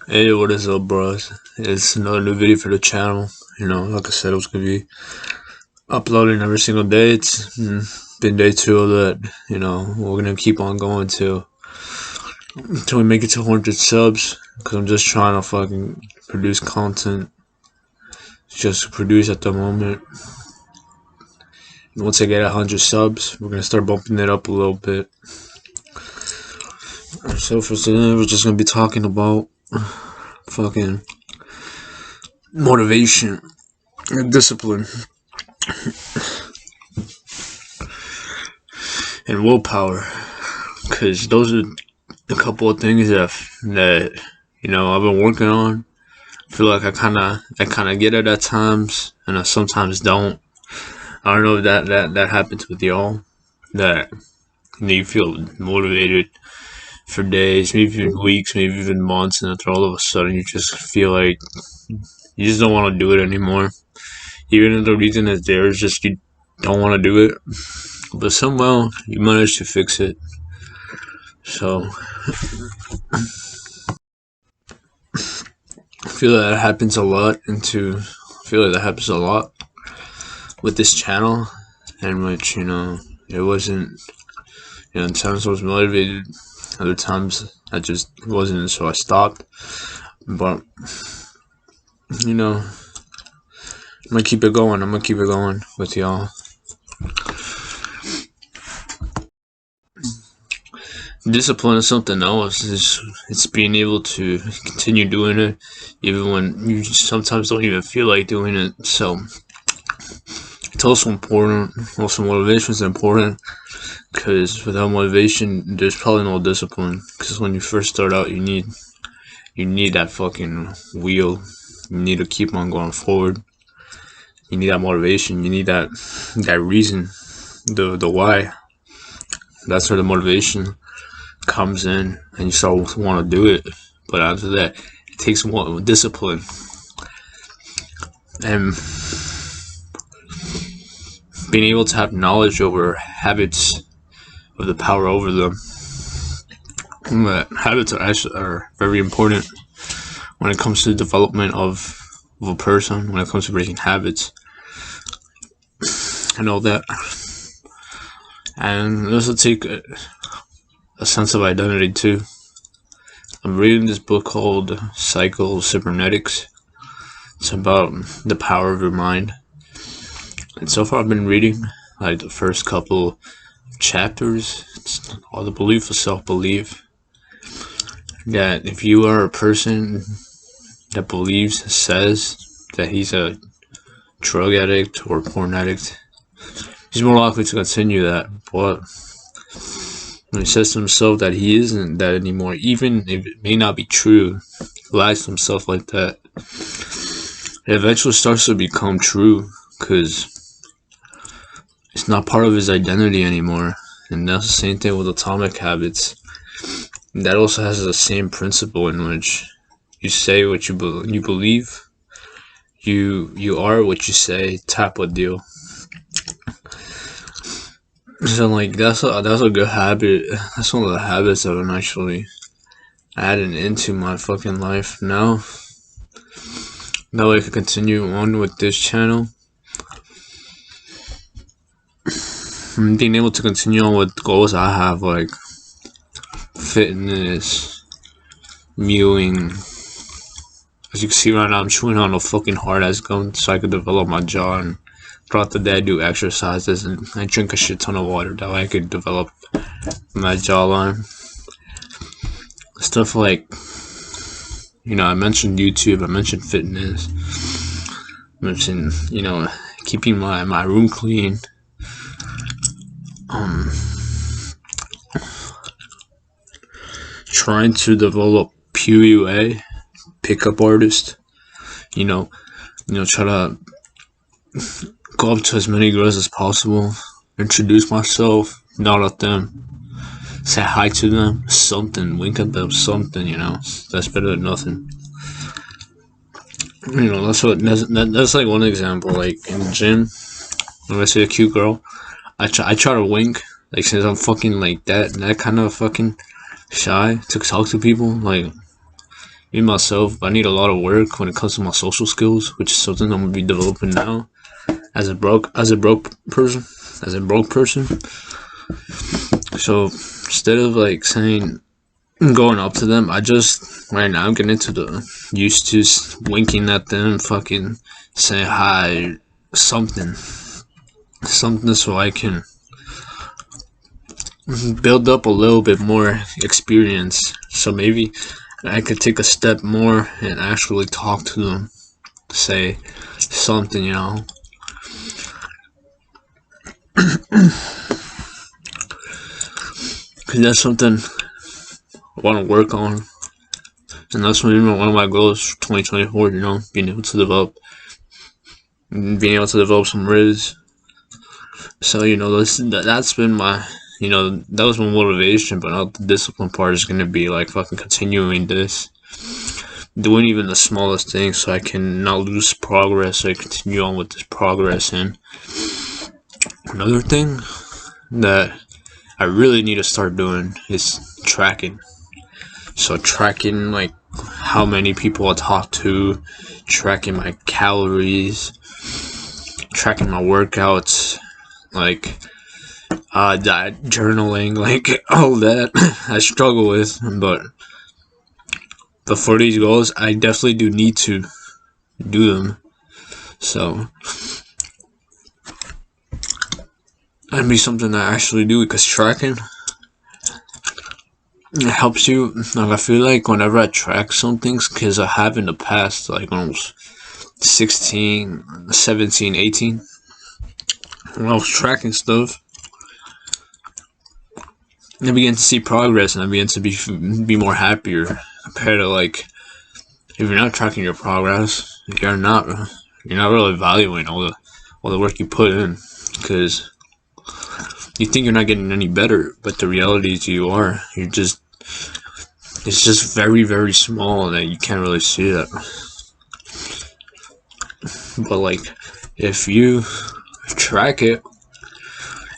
Hey, what is up, bros? It's another new video for the channel. Like I said, I was gonna be uploading every single day. It's been day two of that. We're gonna keep on going until we make it to 100 subs. Cause I'm just trying to fucking produce content, just to produce at the moment. And once I get 100 subs, we're gonna start bumping it up a little bit. So for today, we're just gonna be talking about fucking motivation and discipline and willpower, because those are a couple of things that I've been working on. I feel like I kind of get it at times, and I sometimes don't. I don't know if that happens with y'all, that you feel motivated for days, maybe even weeks, maybe even months, and after all of a sudden you just feel like you just don't want to do it anymore. Even if the reason is there is just you don't want to do it, but somehow you manage to fix it. So I feel that happens a lot with this channel, in which it wasn't. Times I was motivated, other times I just wasn't, so I stopped. But I'm gonna keep it going. I'm gonna keep it going with y'all. Discipline is something else. It's being able to continue doing it even when you sometimes don't even feel like doing it. So it's also important. Also, motivation is important, because without motivation, there's probably no discipline. Because when you first start out, you need that fucking wheel. You need to keep on going forward. You need that motivation. You need that reason, the why. That's where the motivation comes in, and you start to want to do it. But after that, it takes more discipline and being able to have knowledge over habits, of the power over them. But habits are very important when it comes to the development of a person. When it comes to breaking habits, I know that, and this will take a sense of identity too. I'm reading this book called Psycho-Cybernetics. It's about the power of your mind. And so far I've been reading like the first couple chapters. It's all the belief of self-belief. That if you are a person that says that he's a drug addict or porn addict, he's more likely to continue that. But when he says to himself that he isn't that anymore, even if it may not be true, he lies to himself like that, it eventually starts to become true, because it's not part of his identity anymore. And that's the same thing with Atomic Habits. That also has the same principle, in which you say what you believe, you are what you say, type of deal. So like that's a good habit. That's one of the habits I've been actually adding into my fucking life now. That way I can continue on with this channel. And being able to continue on with goals I have, like fitness, mewing. As you can see right now, I'm chewing on a fucking hard ass gum so I could develop my jaw, and throughout the day I do exercises and I drink a shit ton of water. That way I could develop my jawline. Stuff like, I mentioned YouTube, I mentioned fitness, I mentioned, keeping my room clean. Trying to develop PUA, pickup artist. Try to go up to as many girls as possible, introduce myself, nod at them, say hi to them, something, wink at them, something. That's better than nothing. That's like one example. Like in the gym, when I see a cute girl, I try to wink. Like, since I'm fucking like that kind of fucking shy to talk to people, like me myself, I need a lot of work when it comes to my social skills, which is something I'm gonna be developing now as a broke person. So instead of like saying going up to them, I just right now I'm getting into the used to winking at them, fucking saying hi, something so I can build up a little bit more experience. So maybe I could take a step more and actually talk to them, say something, you know. Cause that's something I want to work on, and that's one of my goals for 2024. You know, being able to develop some riz. So you know, that's been my, you know, that was my motivation. But now the discipline part is gonna be like fucking continuing this, doing even the smallest things, so I can not lose progress. So I continue on with this progress. And another thing that I really need to start doing is tracking. So tracking like how many people I talk to, tracking my calories, tracking my workouts, like that journaling, like all that I struggle with. But for these goals, I definitely do need to do them. So that'd be something I actually do, because tracking, it helps you. Like, I feel like whenever I track some things, because I have in the past, like when I was 16, 17, 18, when I was tracking stuff, I began to see progress, and I began to be more happier compared to like if you're not tracking your progress, you're not really valuing all the work you put in, because you think you're not getting any better, but the reality is you are. It's just very, very small that you can't really see that. But like, if you track it,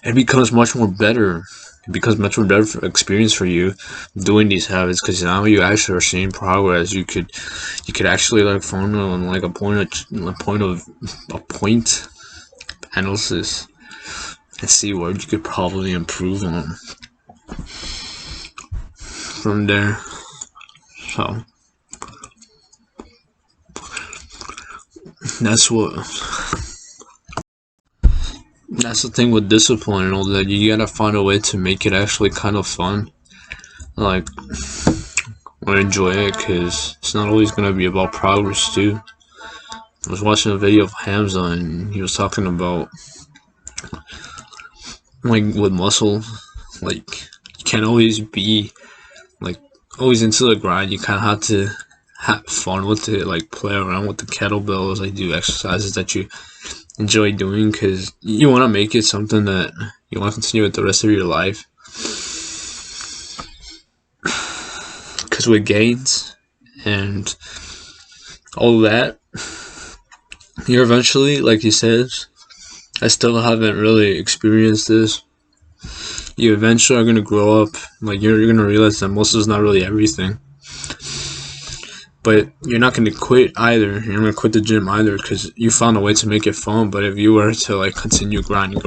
it becomes much more better. It becomes much more better for experience for you doing these habits, because now you actually are seeing progress. You could actually like formula on like a point analysis and see where you could probably improve on from there. So that's the thing with discipline and all that. You gotta find a way to make it actually kind of fun, like, or enjoy it, because it's not always gonna be about progress too. I was watching a video of Hamza, and he was talking about like with muscle, like you can't always be like always into the grind. You kind of have to have fun with it, like play around with the kettlebells, like do exercises that you enjoy doing, because you want to make it something that you want to continue with the rest of your life. Because with gains and all that, you're eventually, like he says, I still haven't really experienced this, you eventually are going to grow up, like you're going to realize that muscle is not really everything. But you're not going to quit either. You're not going to quit the gym either, because you found a way to make it fun. But if you were to like continue grind and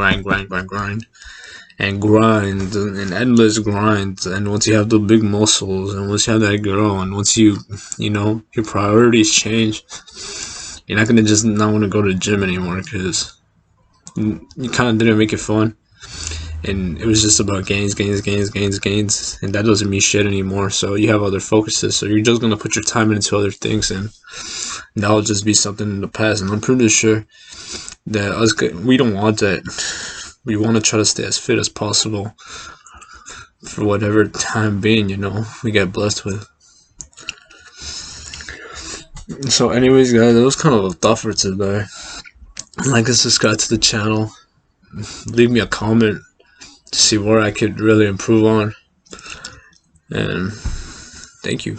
endless grind, and once you have the big muscles, and once you have that girl, and once you know, your priorities change, you're not going to just not want to go to the gym anymore, because you kind of didn't make it fun. And it was just about gains, and that doesn't mean shit anymore. So you have other focuses, so you're just gonna put your time into other things, and that'll just be something in the past. And I'm pretty sure that we don't want that. We want to try to stay as fit as possible for whatever time being, you know, we get blessed with. So anyways, guys, that was kind of a thought for today. Like and subscribe to the channel. Leave me a comment to see where I could really improve on. And thank you.